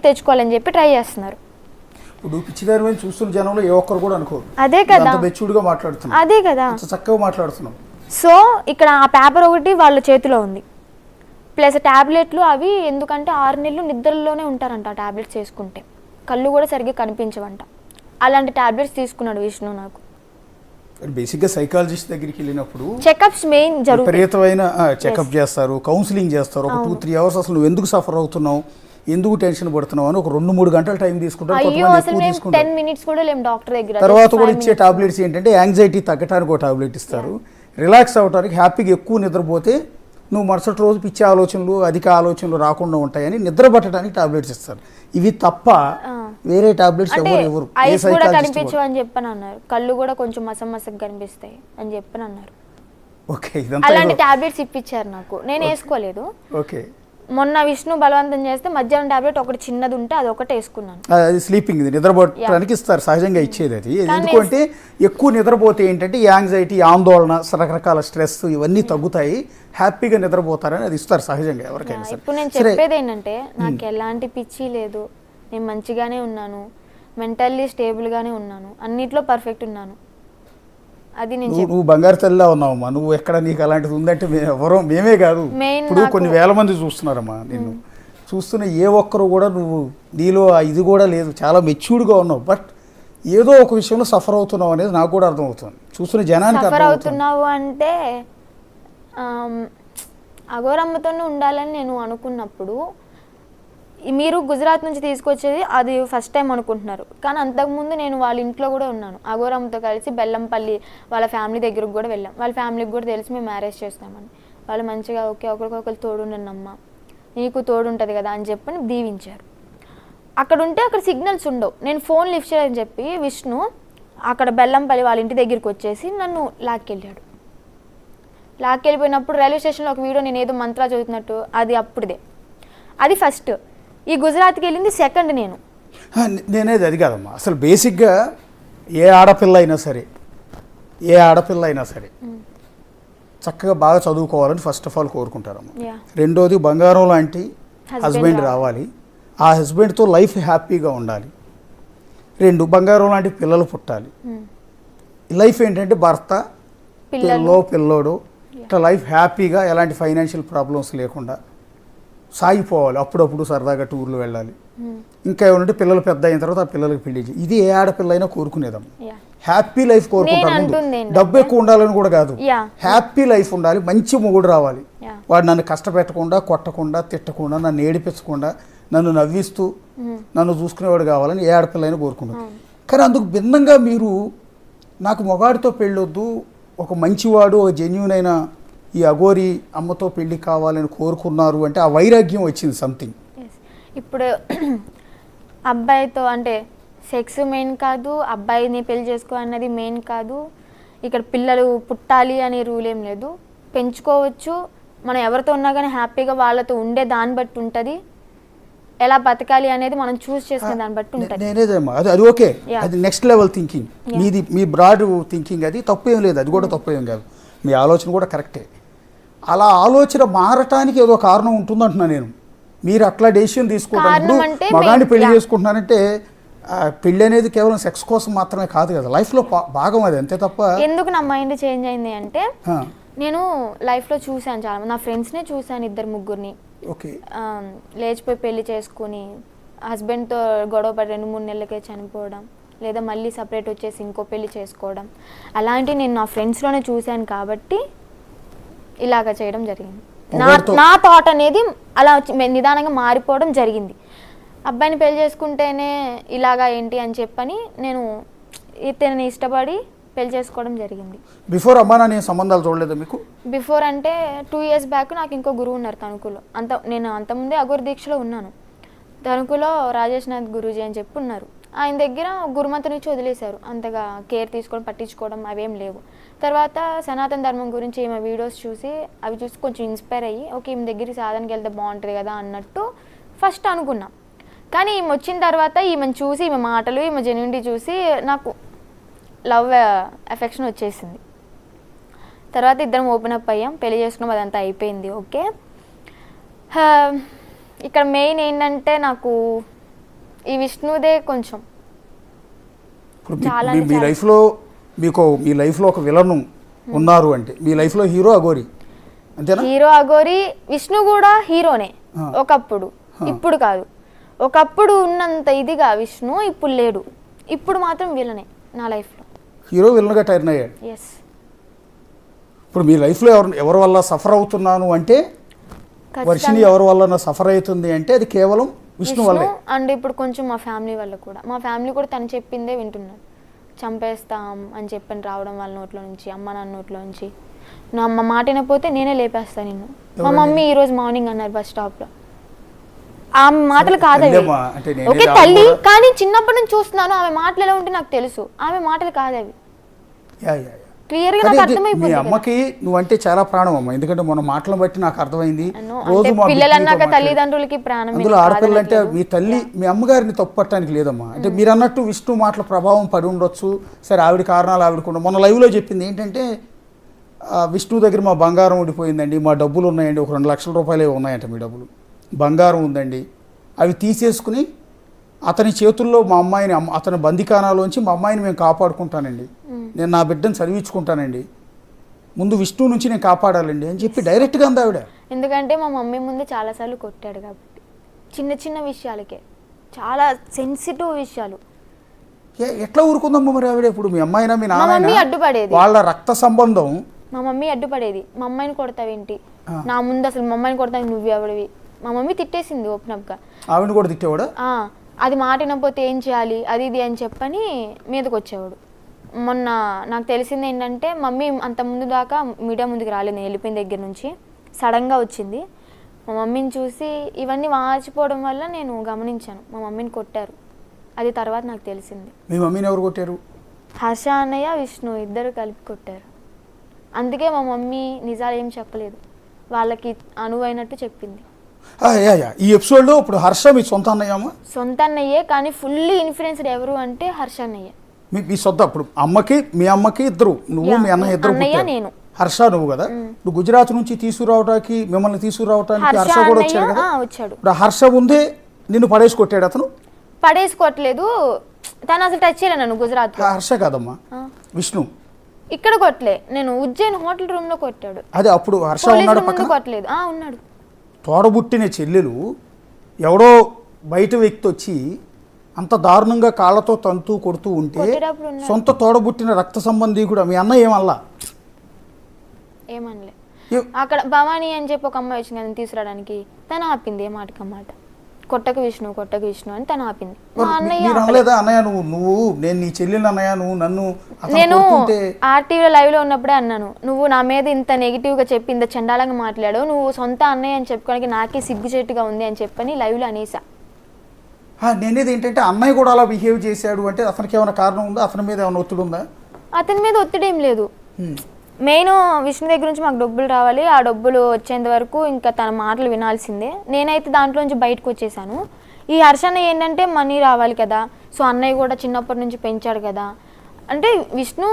తెచ్చుకోవాలని చెప్పి ట్రై చేస్తున్నారు. ఇప్పుడు పిచ్చిదారి మీద చూస్తున్న జనంలో ఏ ఒక్కరు కూడా అనుకోరు. అదే కదా, మెచ్యూర్డ్గా మాట్లాడుతున్నాం, అదే కదా, చక్కగా మాట్లాడుతున్నాం. సో ఇక్కడ ఆ పేపర్ ఒకటి వాళ్ళ చేతిలో ఉంది, ప్లస్ ట్యాబ్లెట్లు అవి. ఎందుకంటే 6 నెలలు నిద్రలోనే ఉంటారంట ఆ ట్యాబ్లెట్స్ వేసుకుంటే, కళ్ళు కూడా సరిగ్గా కనిపించవంట. అలాంటి ట్యాబ్లెట్స్ తీసుకున్నాడు విష్ణు. నాకు బేసిక్గా సైకాలజిస్ట్ దగ్గరికి వెళ్ళినప్పుడు చెకప్స్ మెయిన్ జరుగుతాయి, విపరీతమైన చెకప్ చేస్తారు, కౌన్సిలింగ్ చేస్తారు. ఒక 2-3 అవర్స్ అసలు నువ్వు ఎందుకు సఫర్ అవుతున్నావు, ఎందుకు టెన్షన్ పడుతున్నావు అని ఒక 2-3 గంటల టైం తీసుకుంటారు. 10 minutes కూడా లేం డాక్టర్ దగ్గర. తర్వాత కూడా ఇచ్చే టాబ్లెట్స్ ఏంటంటే యాంగ్జైటీ తగ్గడానికి ఒక టాబ్లెట్ ఇస్తారు, రిలాక్స్ అవ్వడానికి, హ్యాపీగా ఎక్కువ నిద్రపోతే నువ్వు మరుసటి రోజు పిచ్చి ఆలోచనలు, అధిక ఆలోచనలు రాకుండా ఉంటాయని నిద్ర పట్టడానికి టాబ్లెట్స్ ఇస్తారు. ఇవి తప్ప వేరే టాబ్లెట్స్ ఎవరు ఐస్ కూడా కనిపించవు అని చెప్పని అన్నారు, కళ్ళు కూడా కొంచెం మసమసగా కనిపిస్తాయి అని చెప్పని అన్నారు. ఓకే, అలాంటి టాబ్లెట్స్ ఇప్పించారు నాకు, నేను వేసుకోలేదు. ఓకే, మొన్న విష్ణు బలవంతం చేస్తే మధ్యాహ్నం టాబ్లెట్ ఒకటి చిన్నది ఉంటే అది ఒకటే వేసుకున్నాను. అది స్లీపింగ్, నిద్రపోవడానికి ఇస్తారు, సహజంగా ఇచ్చేది అది. ఎందుకంటే ఎక్కువ నిద్రపోతే ఏంటంటే యాంగ్జైటీ, ఆందోళన, రకరకాల స్ట్రెస్ ఇవన్నీ తగ్గుతాయి, హ్యాపీగా నిద్రపోతారని అది ఇస్తారు సహజంగా ఎవరికైనా. ఇప్పుడు నేను చెప్పేది ఏంటంటే నాకు ఎలాంటి పిచ్చి లేదు, నేను మంచిగానే ఉన్నాను, మెంటల్లీ స్టేబుల్గానే ఉన్నాను, అన్నిట్లో పర్ఫెక్ట్ ఉన్నాను. అది నువ్వు బంగారు తల్లిలా ఉన్నావమ్మా. నువ్వు ఎక్కడ నీకు అలాంటిది ఉందంటే మేమే కాదు, ఇప్పుడు కొన్ని వేల మంది చూస్తున్నారమ్మా నిన్ను. చూస్తున్న ఏ ఒక్కరు కూడా నువ్వు నీలో ఇది కూడా లేదు, చాలా మెచ్యూర్డ్గా ఉన్నావు. బట్ ఏదో ఒక విషయంలో సఫర్ అవుతున్నావు అనేది నాకు కూడా అర్థమవుతుంది, చూస్తున్న జనానికి సఫర్ అవుతున్నావు. అంటే అఘోరమ్మతోనే ఉండాలని నేను అనుకున్నప్పుడు, మీరు గుజరాత్ నుంచి తీసుకొచ్చేది అది ఫస్ట్ టైం అనుకుంటున్నారు, కానీ అంతకుముందు నేను వాళ్ళ ఇంట్లో కూడా ఉన్నాను. అఘోరమ్మతో కలిసి బెల్లంపల్లి వాళ్ళ ఫ్యామిలీ దగ్గరకు కూడా వెళ్ళాం. వాళ్ళ ఫ్యామిలీకి కూడా తెలిసి మేము మ్యారేజ్ చేస్తామని. వాళ్ళు మంచిగా ఓకే ఒకరికొకరు తోడుండన్నమ్మ, నీకు తోడుంటుంది కదా అని చెప్పని దీవించారు. అక్కడ ఉంటే అక్కడ సిగ్నల్స్ ఉండవు, నేను ఫోన్ లిఫ్ట్ చేయాలని చెప్పి విష్ణు అక్కడ బెల్లంపల్లి వాళ్ళ ఇంటి దగ్గరికి వచ్చేసి నన్ను లాక్కెళ్ళాడు. లాక్కెళ్ళిపోయినప్పుడు రైల్వే స్టేషన్లో ఒక వీడియో నేను ఏదో మంత్రాలు చదువుతున్నట్టు, అది అప్పుడుదే. అది ఫస్ట్. ఈ గుజరాత్కి వెళ్ళింది సెకండ్. నేనేది అది కాదమ్మా. అసలు బేసిక్గా ఏ ఆడపిల్ల అయినా సరే చక్కగా బాగా చదువుకోవాలని ఫస్ట్ ఆఫ్ ఆల్ కోరుకుంటారమ్మా. రెండోది బంగారం లాంటి హస్బెండ్ రావాలి, ఆ హస్బెండ్తో లైఫ్ హ్యాపీగా ఉండాలి. 2 బంగారం లాంటి పిల్లలు పుట్టాలి. లైఫ్ ఏంటంటే భర్త, పిల్లోడు, ఇట్లా లైఫ్ హ్యాపీగా ఎలాంటి ఫైనాన్షియల్ ప్రాబ్లమ్స్ లేకుండా సాగిపోవాలి. అప్పుడప్పుడు సరదాగా టూర్లు వెళ్ళాలి. ఇంకా ఏమంటే పిల్లలు పెద్ద అయిన తర్వాత ఆ పిల్లలకి పెళ్లి చేయాలి. ఇది ఏ ఆడపిల్ల అయినా కోరుకునేదమ్మా. హ్యాపీ లైఫ్ కోరుకుంటారు. డబ్బు ఎక్కువ ఉండాలని కూడా కాదు, హ్యాపీ లైఫ్ ఉండాలి. మంచి మొగుడు రావాలి, వాడు నన్ను కష్టపెట్టకుండా, కొట్టకుండా, తిట్టకుండా, నన్ను ఏడిపించకుండా, నన్ను నవ్విస్తూ నన్ను చూసుకునేవాడు కావాలని ఏ ఆడపిల్ల అయినా కోరుకుంటారు. కానీ అందుకు భిన్నంగా మీరు నాకు మొగాడితో పెళ్ళొద్దు, ఒక మంచివాడు, ఒక జెన్యూన్ అయిన ఈ అఘోరి అమ్మతో పెళ్లి కావాలని కోరుకున్నారు అంటే ఆ వైరాగ్యం వచ్చింది సంథింగ్. ఇప్పుడు అబ్బాయితో అంటే సెక్స్ మెయిన్ కాదు, అబ్బాయిని పెళ్లి చేసుకో అన్నది మెయిన్ కాదు. ఇక్కడ పిల్లలు పుట్టాలి అనే రూల్ ఏం లేదు, పెంచుకోవచ్చు. మనం ఎవరితో ఉన్నా కానీ హ్యాపీగా వాళ్ళతో ఉండే దాన్ని బట్టి ఉంటుంది, ఎలా బతకాలి అనేది మనం చూస్ చేసుకునే దాన్ని బట్టి ఉంటుంది. నేనేదేమో అది ఓకే, అది నెక్స్ట్ లెవెల్ థింకింగ్ మీది, మీ బ్రాడ్ థింకింగ్, అది తప్పేం లేదు, అది కూడా తప్పేం కాదు, మీ ఆలోచన కూడా కరెక్టే. అలా ఆలోచన మారటానికి ఏదో కారణం ఉంటుందంటున్నా నేను. మీరు అట్లా డెసిషన్ తీసుకోవడానికి మగాన్ని పెళ్లి చేసుకుంటున్నారంటే పెళ్ళి అనేది కేవలం సెక్స్ కోసం మాత్రమే కాదు కదా, లైఫ్లో భాగం అది, అంతే తప్ప. ఎందుకు నా మైండ్ చేంజ్ అయింది అంటే నేను లైఫ్లో చూశాను చాలా, నా ఫ్రెండ్స్నే చూశాను 2-3 ఓకే లేచిపోయి పెళ్లి చేసుకుని హస్బెండ్తో గొడవపడి 2-3 నెలలకే చనిపోవడం, లేదా మళ్ళీ సపరేట్ వచ్చేసి ఇంకో పెళ్లి చేసుకోవడం. అలాంటివి నేను నా ఫ్రెండ్స్లోనే చూశాను కాబట్టి ఇలాగ చేయడం జరిగింది. నా థాట్ అనేది అలా నిదానంగా మారిపోవడం జరిగింది. అబ్బాయిని పెళ్లి చేసుకుంటేనే ఇలాగా ఏంటి అని చెప్పని నేను ఇతన్ని ఇష్టపడి పెళ్లి చేసుకోవడం జరిగింది. బిఫోర్ అమ్మా నాన్న సంబంధాలు చూడలేదు మీకు? బిఫోర్ అంటే 2 years బ్యాక్ నాకు ఇంకో గురువు ఉన్నారు తణుకులో. నేను అంతకుముందే అఘోర దీక్షలో ఉన్నాను. తణుకులో రాజేష్ నాథ్ గురూజీ అని చెప్పి ఉన్నారు. ఆయన దగ్గర గురుమంతుని నుంచి వదిలేశారు, అంతగా కేర్ తీసుకోవడం పట్టించుకోవడం అవేం లేవు. తర్వాత సనాతన ధర్మం గురించి ఈమె వీడియోస్ చూసి అవి చూసి కొంచెం ఇన్స్పైర్ అయ్యి ఓకే ఈమె దగ్గరికి సాధనకి వెళ్తే బాగుంటుంది కదా అన్నట్టు ఫస్ట్ అనుకున్నాం. కానీ ఈమె వచ్చిన తర్వాత ఈమెను చూసి, ఈమె మాటలు, ఈమె జెన్యూనిటీ చూసి నాకు లవ్ ఎఫెక్షన్ వచ్చేసింది. తర్వాత ఇద్దరం ఓపెన్ అప్ అయ్యాం, పెళ్లి చేసుకున్నాం, అదంతా అయిపోయింది. ఓకే, ఇక్కడ మెయిన్ ఏంటంటే నాకు ఈ విష్ణుదే కొంచెం ఇప్పుడు చాలా మీ లైఫ్లో మీ లైఫ్లో ఒక విలను ఉన్నారు అంటే మీ లైఫ్లో హీరో అఘోరి అంతేనా? హీరో అఘోరి, విష్ణు కూడా హీరోనే ఒకప్పుడు, ఇప్పుడు కాదు. ఒకప్పుడు ఉన్నంత ఇదిగా విష్ణు ఇప్పుడు లేడు. ఇప్పుడు మాత్రం విలనే నా లైఫ్లో. హీరో విలన్గా టర్న్ అయ్యాడు. ఎస్. ఇప్పుడు మీ లైఫ్లో ఎవరి వల్ల సఫర్ అవుతున్నాను అంటే, వర్షిని ఎవరి వల్ల సఫర్ అవుతుంది అంటే అది కేవలం విష్ణు వల్లే. అండ్ ఇప్పుడు కొంచెం మా ఫ్యామిలీ వల్ల కూడా. మా ఫ్యామిలీ కూడా తను చెప్పిందే వింటున్నారు. చంపేస్తాం అని చెప్పని రావడం వాళ్ళ నోట్లో నుంచి, అమ్మ నాన్న నోట్లో నుంచి. నా అమ్మ మాట వినకపోతే నేనే లేపేస్తాను నిన్ను. మా మమ్మీ ఈరోజు మార్నింగ్ అన్నారు బస్ స్టాప్లో. ఆమె మాటలు కాదవి. ఓకే తల్లి, కానీ చిన్నప్పటి నుంచి చూస్తున్నాను ఆమె మాటలు ఎలా ఉంటే నాకు తెలుసు. ఆమె మాటలు కాదవి. క్లియర్ గా నాకు మీ అర్థమైపోయింది. అమ్మకి నువ్వంటే చాలా ప్రాణం అమ్మ, ఎందుకంటే మన మాటలను బట్టి నాకు అర్థమైంది. రోజు పిల్లలన్నాక తల్లిదండ్రులకి ప్రాణం. అందులో ఆడపిల్లలు అంటే మీ తల్లి మీ అమ్మగారిని తప్పట్టడానికి లేదమ్మా. అంటే మీరు అన్నట్టు విష్ణు మాటల ప్రభావం పడి ఉండొచ్చు. సరే, ఆవిడ కారణాలు ఆవిడకుండా. మొన్న లైవ్లో చెప్పింది ఏంటంటే, విష్ణు దగ్గర మా బంగారం ఉండిపోయిందండి, మా డబ్బులు ఉన్నాయండి, ఒక 2 లక్షల రూపాయలు ఉన్నాయంట మీ డబ్బులు, బంగారం ఉందండి, అవి తీసేసుకుని అతని చేతుల్లో మా అమ్మాయిని, అతని బందికానాలోంచి మా అమ్మాయిని మేము కాపాడుకుంటానండి, నేను నా బిడ్డను చదివించుకుంటానండి, ముందు విష్ణు నుంచి నేను కాపాడాలండి అని చెప్పి డైరెక్ట్గా అంది ఆవిడ. ఎందుకంటే మా మమ్మీ ముందు చాలాసార్లు కొట్టాడు కాబట్టి, చిన్న చిన్న విషయాలకే, చాలా సెన్సిటివ్ విషయాలు. ఎట్లా ఊరుకుందమ్మా మరి ఆవిడ? ఇప్పుడు మీ అమ్మాయినా మీ నాన్న నాన్న అడ్డుపడేది, వాళ్ళ రక్త సంబంధం. మా మమ్మీ అడ్డుపడేది. మా అమ్మాయిని కొడతావేంటి, నా ముందు అసలు మా అమ్మాయిని కొడతావు నువ్వు ఎవడివి. మా మమ్మీ తిట్టేసింది ఓపెన్ అప్గా. ఆవిడని కూడా తిట్టేవాడా? అది మాట వినకపోతే ఏం చేయాలి అది ఇది అని చెప్పని మీదకి వచ్చేవాడు. మొన్న నాకు తెలిసింది ఏంటంటే, మమ్మీ అంత ముందు దాకా మీడియా ముందుకు రాలేదు, నేను వెళ్ళిపోయిన దగ్గర నుంచి సడన్గా వచ్చింది. మా మమ్మీని చూసి ఇవన్నీ వాచిపోవడం వల్ల నేను గమనించాను మా మమ్మీని కొట్టారు. అది తర్వాత నాకు తెలిసింది. మీ మమ్మీని ఎవరు కొట్టారు? హర్ష అన్నయ్య, విష్ణు ఇద్దరు కలిపి కొట్టారు. అందుకే మా మమ్మీ నిజాలు ఏం చెప్పలేదు, వాళ్ళకి అనువైనట్టు చెప్పింది. ఈ ఎపిసోడ్లో ఇప్పుడు హర్ష మీ సొంత అన్నయ్యమ్మా? సొంత అన్నయ్యే, కానీ ఫుల్లీ ఇన్ఫ్లుయెన్స్డ్ ఎవరు అంటే హర్ష అన్నయ్య. మీ సొంత. ఇప్పుడు మీ అమ్మకి ఇద్దరు, నువ్వు మీ అన్నయ్య ఇద్దరు. నేను హర్ష నువ్వు కదా, నువ్వు గుజరాత్ నుంచి మిమ్మల్ని తీసుకురావడానికి హర్ష కూడా వచ్చాడు కదా. వచ్చాడు. ఇప్పుడు హర్ష ముందే నిన్ను పడేసి కొట్టాడు అతను? పడేసుకోవట్లేదు, తను అసలు టచ్ చేయలే నన్ను. గుజరాత్ హర్ష కాదమ్మా, విష్ణు. ఇక్కడ కొట్టలే, నేను ఉజ్జయిన్ హోటల్ రూమ్ లో కొట్టాడు. అదే అప్పుడు హర్ష ఉన్నాడు పక్కన? కొట్టలేదు. ఉన్నాడు. తోడబుట్టిన చెల్లెలు ఎవడో బయట వ్యక్తి వచ్చి అంత దారుణంగా కాళ్ళతో తంతూ కొడుతూ ఉంటే సొంత తోడబుట్టిన రక్త సంబంధీకుడు మీ అన్న ఏమనలే. అక్కడ భవానీ అని చెప్పి ఒక అమ్మాయి వచ్చింది నన్ను తీసుకురావడానికి, తను ఆపింది ఏ మాటకి మాట. కొట్టకు విష్ణు అని తను ఆపింది. అన్నయ్య నువ్వు నేను నీ చెల్లెలు అన్నయ్య, నువ్వు నన్ను. నేను ఆర్టీవీలో లైవ్ లో ఉన్నప్పుడే అన్నాను, నువ్వు నా మీద ఇంత నెగిటివ్ గా చెప్పి ఇంత చండాలంగా మాట్లాడావు, నువ్వు సొంత అన్నయ్య అని చెప్పుకోవడానికి నాకే సిగ్గుచేటుగా ఉంది అని చెప్పని లైవ్ లో అనేసా. నేనేది ఏంటంటే, అన్నయ్య కూడా అలా బిహేవ్ చేశాడు అంటే అతనికి ఏమైనా కారణం ఉందా? అతని మీద ఏమైనా ఒత్తిడి ఉందా? అతని మీద ఒత్తిడి ఏం లేదు. మెయిన్ విష్ణు దగ్గర నుంచి మాకు డబ్బులు రావాలి, ఆ డబ్బులు వచ్చేంత వరకు ఇంకా తన మాటలు వినాల్సిందే. నేనైతే దాంట్లో నుంచి బయటకు వచ్చేసాను. ఈ హర్షన్న ఏంటంటే మనీ రావాలి కదా, సో అన్నయ్య కూడా చిన్నప్పటి నుంచి పెంచాడు కదా. అంటే విష్ణు